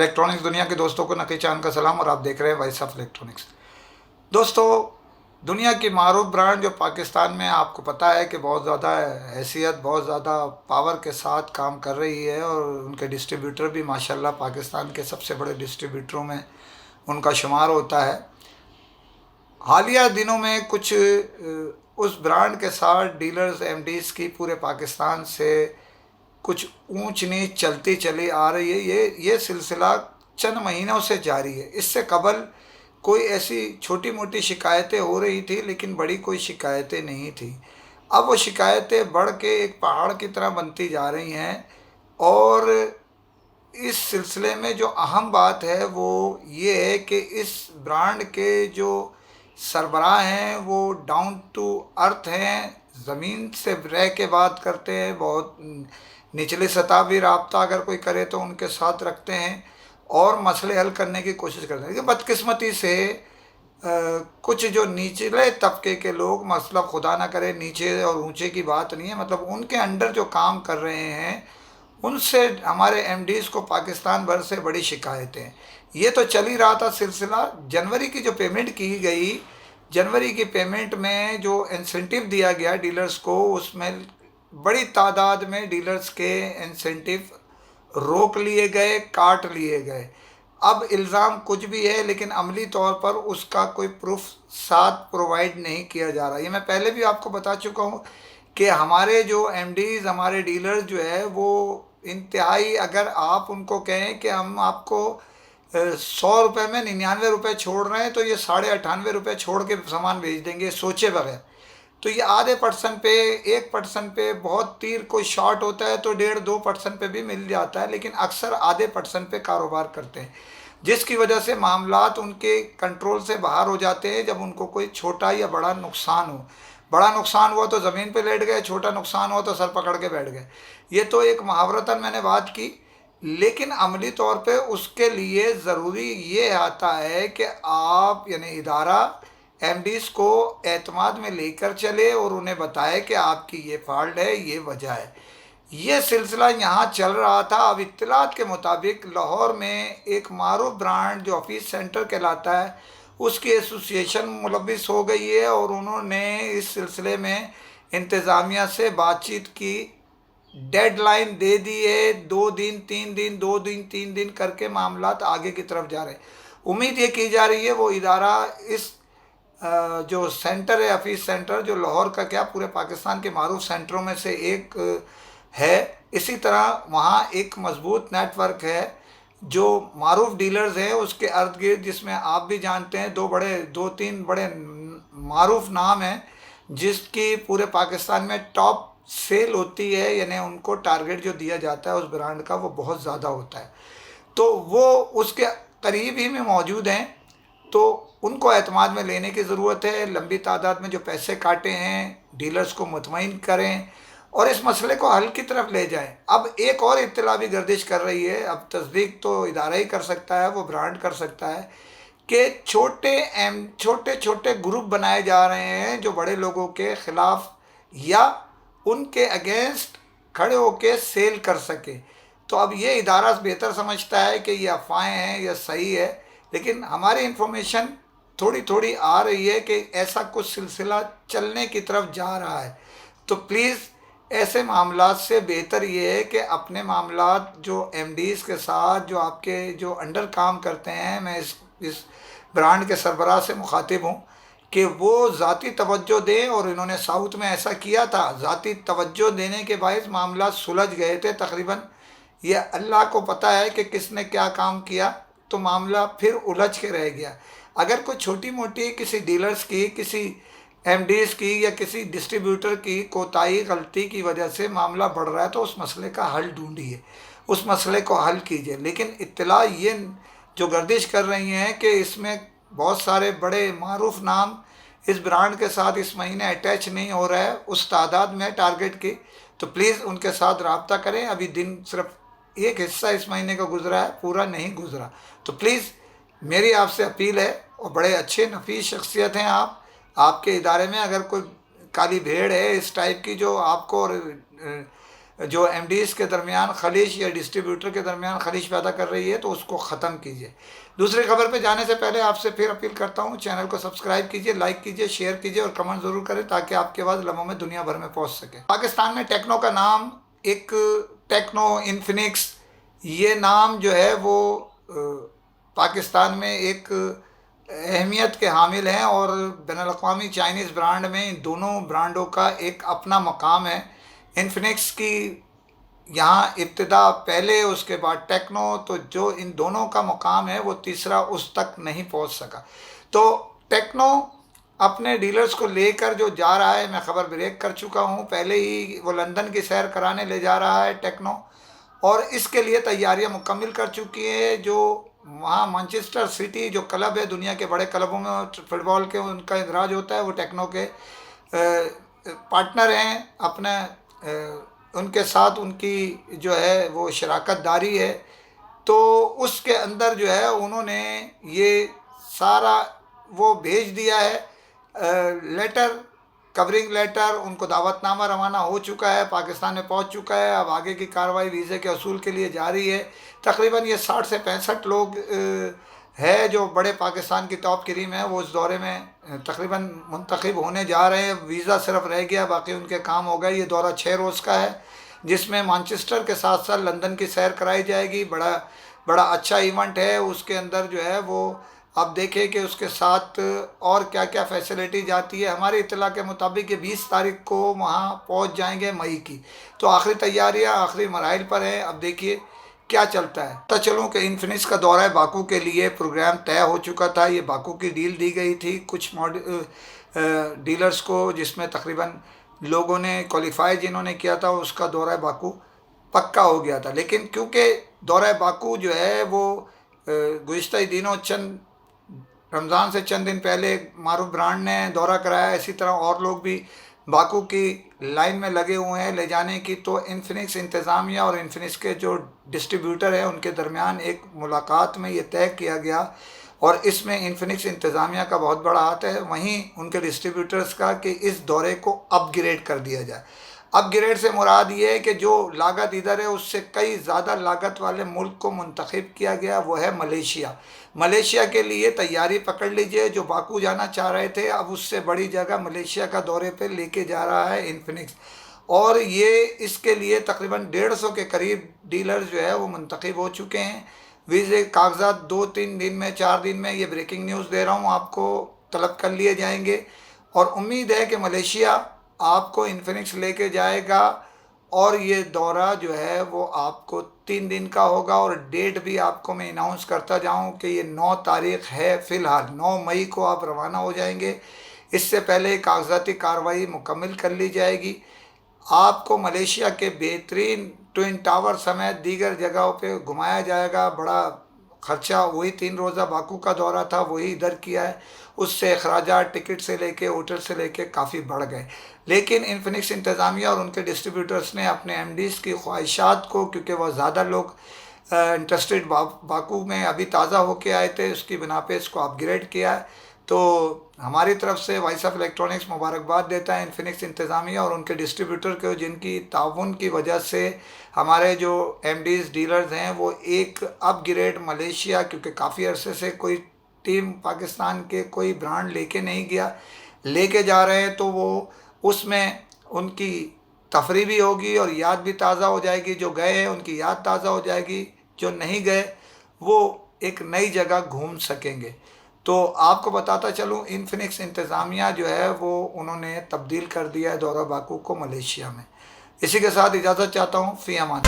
Electronics दुनिया के दोस्तों को नकी चांद का सलाम और आप देख रहे हैं वॉइस ऑफ इलेक्ट्रॉनिक्स। दोस्तों, दुनिया की मारूफ ब्रांड जो पाकिस्तान में आपको पता है कि बहुत ज़्यादा हैसियत, बहुत ज़्यादा पावर के साथ काम कर रही है और उनके डिस्ट्रीब्यूटर भी माशाल्लाह पाकिस्तान के सबसे बड़े डिस्ट्रीब्यूटरों में उनका शुमार होता है। हालिया दिनों में कुछ उस ब्रांड के साथ डीलर्स एमडीज़ की पूरे पाकिस्तान से कुछ ऊंच नीच चलती चली आ रही है। ये सिलसिला चंद महीनों से जारी है। इससे कबल कोई ऐसी छोटी मोटी शिकायतें हो रही थी, लेकिन बड़ी कोई शिकायतें नहीं थी। अब वो शिकायतें बढ़ के एक पहाड़ की तरह बनती जा रही हैं और इस सिलसिले में जो अहम बात है वो ये है कि इस ब्रांड के जो सरबराह हैं वो डाउन टू अर्थ हैं, ज़मीन से रह के बात करते हैं, बहुत निचली सतह भी रब्ता अगर कोई करे तो उनके साथ रखते हैं और मसले हल करने की कोशिश करते हैं। लेकिन बदकिस्मती से कुछ जो निचले तबके के लोग, मतलब खुदा ना करे नीचे और ऊंचे की बात नहीं है, मतलब उनके अंडर जो काम कर रहे हैं उनसे हमारे एमडीज़ को पाकिस्तान भर से बड़ी शिकायतें। ये तो चल ही रहा था सिलसिला। जनवरी की जो पेमेंट की गई, जनवरी की पेमेंट में जो इंसेंटिव दिया गया डीलर्स को, उसमें बड़ी तादाद में डीलर्स के इंसेंटिव रोक लिए गए, काट लिए गए। अब इल्ज़ाम कुछ भी है, लेकिन अमली तौर पर उसका कोई प्रूफ साथ प्रोवाइड नहीं किया जा रहा। ये मैं पहले भी आपको बता चुका हूँ कि हमारे जो एमडीज़, हमारे डीलर्स जो है वो इंतहाई, अगर आप उनको कहें कि हम आपको 100 रुपये में 99 रुपये छोड़ रहे हैं तो ये 98.5 रुपये छोड़ के सामान भेज देंगे सोचे बगैर। तो ये आधे परसेंट पे, 1% पे बहुत तीर कोई शॉर्ट होता है तो 1.5-2% पे भी मिल जाता है, लेकिन अक्सर आधे परसेंट पे कारोबार करते हैं, जिसकी वजह से मामलात उनके कंट्रोल से बाहर हो जाते हैं। जब उनको कोई छोटा या बड़ा नुकसान हो, बड़ा नुकसान हुआ तो ज़मीन पे लेट गए, छोटा नुकसान हुआ तो सर पकड़ के बैठ गए। ये तो एक मुहावरतन मैंने बात की, लेकिन अमली तौर पे उसके लिए ज़रूरी ये आता है कि आप यानी इदारा एमडीज़ को एतमाद में लेकर चले और उन्हें बताए कि आपकी ये फॉल्ट है, ये वजह है। ये सिलसिला यहाँ चल रहा था। अब इत्तलात के मुताबिक लाहौर में एक मारूफ ब्रांड जो ऑफिस सेंटर कहलाता है, उसकी एसोसिएशन मुलविस हो गई है और उन्होंने इस सिलसिले में इंतज़ामिया से बातचीत की, डेडलाइन दे दी है। 2 दिन 3 दिन, 2 दिन 3 दिन करके मामलात आगे की तरफ जा रहे हैं। उम्मीद ये की जा रही है वो इदारा, इस जो सेंटर है, ऑफिस सेंटर, जो लाहौर का क्या पूरे पाकिस्तान के मारूफ सेंटरों में से एक है, इसी तरह वहाँ एक मजबूत नेटवर्क है जो मारूफ डीलर्स हैं उसके अर्द गिर्द, जिसमें आप भी जानते हैं 2-3 बड़े मारूफ नाम हैं जिसकी पूरे पाकिस्तान में टॉप सेल होती है, यानी उनको टारगेट जो दिया जाता है उस ब्रांड का वो बहुत ज़्यादा होता है। तो वो उसके करीब ही में मौजूद हैं, तो उनको एतमाद में लेने की ज़रूरत है। लंबी तादाद में जो पैसे काटे हैं डीलर्स को मुतमईन करें और इस मसले को हल की तरफ ले जाएं। अब एक और इत्तला भी गर्दिश कर रही है, अब तस्दीक तो इदारा ही कर सकता है, वो ब्रांड कर सकता है, कि छोटे छोटे ग्रुप बनाए जा रहे हैं जो बड़े लोगों के ख़िलाफ़ या उनके अगेंस्ट खड़े होकर सेल कर सके। तो अब ये इदारा बेहतर समझता है कि ये अफवाहें हैं या सही है, लेकिन हमारी इंफॉर्मेशन थोड़ी थोड़ी आ रही है कि ऐसा कुछ सिलसिला चलने की तरफ जा रहा है। तो प्लीज़ ऐसे मामलात से बेहतर ये है कि अपने मामलात जो एमडीज़ के साथ, जो आपके जो अंडर काम करते हैं, मैं इस ब्रांड के सरबराह से मुखातिब हूँ कि वो ज़ाती तवज्जो दें। और इन्होंने साउथ में ऐसा किया था, ज़ाती तवज्जो देने के बायस मामला सुलझ गए थे तकरीबन। ये अल्लाह को पता है कि किसने क्या काम किया, तो मामला फिर उलझ के रह गया। अगर कोई छोटी मोटी किसी डीलर्स की, किसी एमडीज़ की या किसी डिस्ट्रीब्यूटर की कोताही, गलती की वजह से मामला बढ़ रहा है तो उस मसले का हल ढूंढिए, उस मसले को हल कीजिए। लेकिन इत्तला ये जो गर्दिश कर रही हैं कि इसमें बहुत सारे बड़े मारूफ नाम इस ब्रांड के साथ इस महीने अटैच नहीं हो रहा है उस तादाद में टारगेट की, तो प्लीज़ उनके साथ रब्ता करें। अभी दिन सिर्फ एक हिस्सा इस महीने का गुजरा है, पूरा नहीं गुजरा। तो प्लीज़ मेरी आपसे अपील है, और बड़े अच्छे नफीस शख्सियत हैं आप, आपके इदारे में अगर कोई काली भेड़ है इस टाइप की जो आपको जो एमडीज़ के दरमियान खलीश या डिस्ट्रीब्यूटर के दरमियान खलीश पैदा कर रही है, तो उसको ख़त्म कीजिए। दूसरी खबर पे जाने से पहले आपसे फिर अपील करता हूँ, चैनल को सब्सक्राइब कीजिए, लाइक कीजिए, शेयर कीजिए और कमेंट ज़रूर करें ताकि आपकी आवाज़ लम्हों में दुनिया भर में पहुँच सके। पाकिस्तान में टेक्नो का नाम एक टेक्नो, इन्फिनिक्स, ये नाम जो है वो पाकिस्तान में एक अहमियत के हामिल हैं और बैनुल-अक़वामी चाइनीज़ ब्रांड में इन दोनों ब्रांडों का एक अपना मकाम है। इन्फिनिक्स की यहाँ इब्तिदा पहले, उसके बाद टेक्नो, तो जो इन दोनों का मकाम है वो तीसरा उस तक नहीं पहुँच सका। तो टेक्नो अपने डीलर्स को लेकर जो जा रहा है, मैं ख़बर ब्रेक कर चुका हूँ, पहले ही वो लंदन की सैर कराने ले जा रहा है टेक्नो, और इसके लिए तैयारियां मुकम्मल कर चुकी है। जो वहाँ मैनचेस्टर सिटी जो क्लब है, दुनिया के बड़े क्लबों में फुटबॉल के उनका इंदराज होता है, वो टेक्नो के पार्टनर हैं अपने, उनके साथ उनकी जो है वो शराकत दारी है। तो उसके अंदर जो है उन्होंने ये सारा वो भेज दिया है लेटर, कवरिंग लेटर, उनको दावतनामा रवाना हो चुका है, पाकिस्तान में पहुंच चुका है। अब आगे की कार्रवाई वीज़े के असूल के लिए जारी है। तकरीबन ये 60 से 65 लोग है जो बड़े पाकिस्तान की टॉप क्रीम है, वो उस दौरे में तकरीबन मुंतखब होने जा रहे हैं। वीज़ा सिर्फ रह गया, बाकी उनके काम हो गए। ये दौरा 6 रोज़ का है, जिसमें मैनचेस्टर के साथ साथ लंदन की सैर कराई जाएगी। बड़ा अच्छा इवेंट है। उसके अंदर जो है वो अब देखें कि उसके साथ और क्या क्या फैसिलिटी जाती है। हमारी इत्तला के मुताबिक ये 20 तारीख को वहाँ पहुँच जाएंगे, मई की। तो आखिरी तैयारियाँ आखिरी मराइल पर हैं। अब देखिए क्या चलता है। पता चलूँ कि इन्फिनिक्स का दौरा बाकू के लिए प्रोग्राम तय हो चुका था। ये बाकू की डील दी गई थी कुछ डीलर्स को, जिसमें तकरीबन लोगों ने क्वालिफाई जिन्होंने किया था, उसका दौरा बाकू पक्का हो गया था। लेकिन क्योंकि दौरा बाकू जो है वो गुज़िश्ता दिनों चंद रमज़ान से चंद दिन पहले मारूफ ब्रांड ने दौरा कराया, इसी तरह और लोग भी बाकू की लाइन में लगे हुए हैं ले जाने की। तो इन्फिनिक्स इंतज़ामिया और इन्फिनिक्स के जो डिस्ट्रीब्यूटर हैं उनके दरमियान एक मुलाकात में ये तय किया गया, और इसमें इन्फिनिक्स इंतज़ामिया का बहुत बड़ा हाथ है, वहीं उनके डिस्ट्रीब्यूटर्स का, कि इस दौरे को अपग्रेड कर दिया जाए। अपग्रेड से मुराद ये है कि जो लागत इधर है उससे कई ज़्यादा लागत वाले मुल्क को मुंतखब किया गया, वो है मलेशिया। मलेशिया के लिए तैयारी पकड़ लीजिए। जो बाकू जाना चाह रहे थे, अब उससे बड़ी जगह मलेशिया का दौरे पे लेके जा रहा है इन्फिनिक्स, और ये इसके लिए तकरीबन 150 के करीब डीलर जो है वो मुंतखब हो चुके हैं। वीज़े कागजात 2-3 दिन में, 4 दिन में, ये ब्रेकिंग न्यूज़ दे रहा हूँ आपको, तलब कर लिए जाएंगे। और उम्मीद है कि मलेशिया आपको इन्फिनिक्स लेके जाएगा, और ये दौरा जो है वो आपको 3 दिन का होगा। और डेट भी आपको मैं अनाउंस करता जाऊं कि ये 9 तारीख़ है। फ़िलहाल 9 मई को आप रवाना हो जाएंगे। इससे पहले कागजाती कार्रवाई मुकम्मल कर ली जाएगी। आपको मलेशिया के बेहतरीन ट्विन टावर समेत दीगर जगहों पे घुमाया जाएगा। बड़ा ख़र्चा, वही 3 रोज़ा बाकू का दौरा था, वही इधर किया है। उससे अखराजात टिकट से लेके होटल से लेके काफ़ी बढ़ गए। लेकिन इन्फिनिक्स इंतज़ामिया और उनके डिस्ट्रीब्यूटर्स ने अपने एमडीज़ की ख्वाहिशात को, क्योंकि वह ज़्यादा लोग इंटरेस्टेड बाकू में अभी ताज़ा होके आए थे, उसकी बिना पे इसको अपग्रेड किया है। तो हमारी तरफ से वॉइस ऑफ इलेक्ट्रॉनिक्स मुबारकबाद देता है इन्फिनिक्स इंतज़ामिया और उनके डिस्ट्रीब्यूटर को, जिनकी ताउन की वजह से हमारे जो एमडीज़ डीलर्स हैं वो एक अपग्रेड मलेशिया, क्योंकि काफ़ी अरसे से कोई टीम पाकिस्तान के कोई ब्रांड लेके नहीं गया, लेके जा रहे हैं। तो वो उसमें उनकी तफरी भी होगी और याद भी ताज़ा हो जाएगी। जो गए हैं उनकी याद ताज़ा हो जाएगी, जो नहीं गए वो एक नई जगह घूम सकेंगे। तो आपको बताता चलूँ, इन्फिनिक्स इंतज़ामिया जो है वो उन्होंने तब्दील कर दिया है दौरा बाकू को मलेशिया में। इसी के साथ इजाज़त चाहता हूँ। फ़ी अमान।